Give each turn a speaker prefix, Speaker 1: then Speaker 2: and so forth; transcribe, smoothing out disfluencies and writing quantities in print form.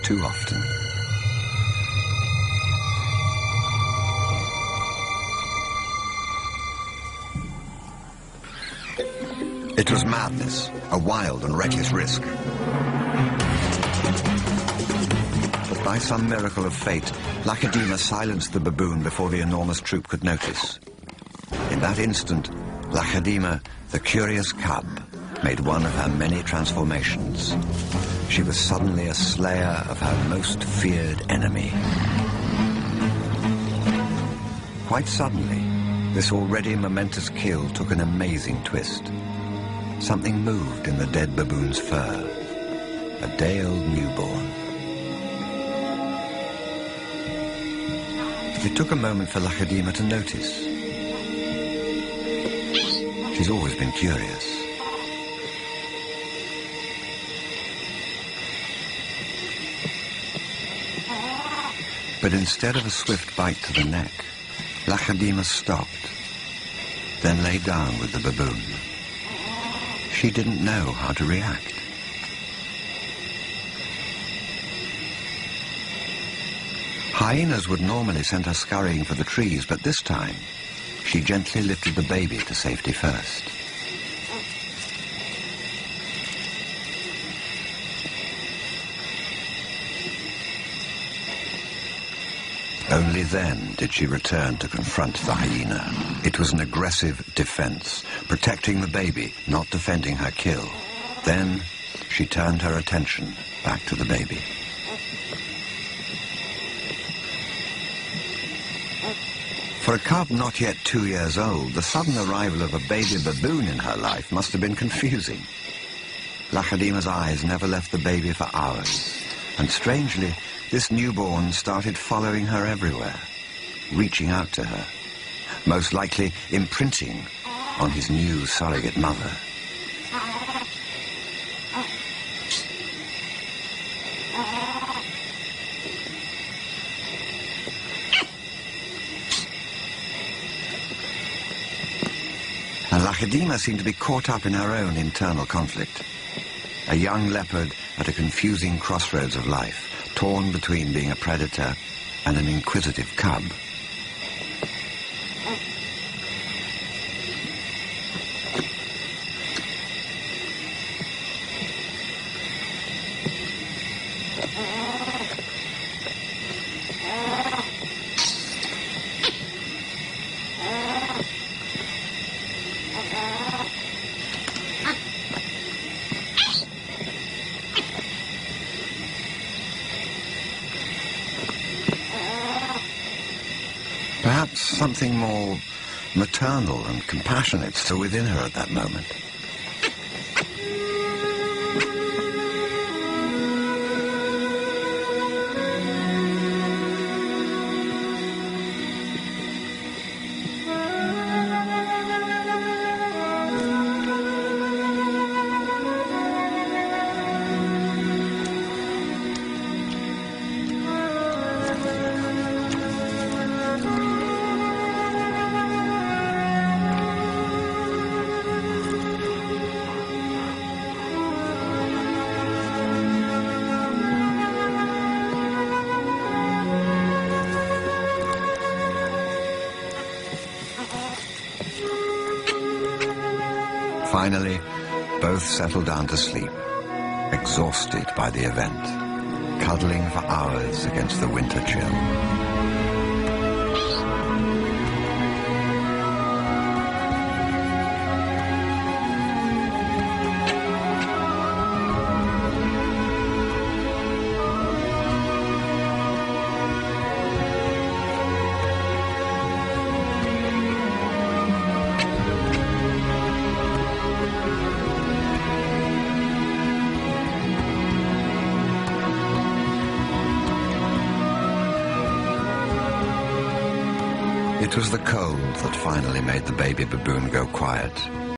Speaker 1: too often. It was madness, a wild and reckless risk. But by some miracle of fate, Lacedaemon silenced the baboon before the enormous troop could notice. In that instant, Lacedaemon, the curious cub, made one of her many transformations. She was suddenly a slayer of her most feared enemy. Quite suddenly, this already momentous kill took an amazing twist. Something moved in the dead baboon's fur. A day-old newborn. It took a moment for Lacedaemon to notice. She's always been curious. But instead of a swift bite to the neck, Lacedaemon stopped, then lay down with the baboon. She didn't know how to react. Hyenas would normally send her scurrying for the trees, but this time, she gently lifted the baby to safety first. Only then did she return to confront the hyena. It was an aggressive defense, protecting the baby, not defending her kill. Then she turned her attention back to the baby. For a cub not yet 2 years old, the sudden arrival of a baby baboon in her life must have been confusing. Lacedaemon's eyes never left the baby for hours, and strangely, this newborn started following her everywhere, reaching out to her, most likely imprinting on his new surrogate mother. And Lacedaemon seemed to be caught up in her own internal conflict. A young leopard at a confusing crossroads of life, torn between being a predator and an inquisitive cub. Perhaps something more maternal and compassionate still within her at that moment. Finally, both settled down to sleep, exhausted by the event, cuddling for hours against the winter chill. It was the cold that finally made the baby baboon go quiet.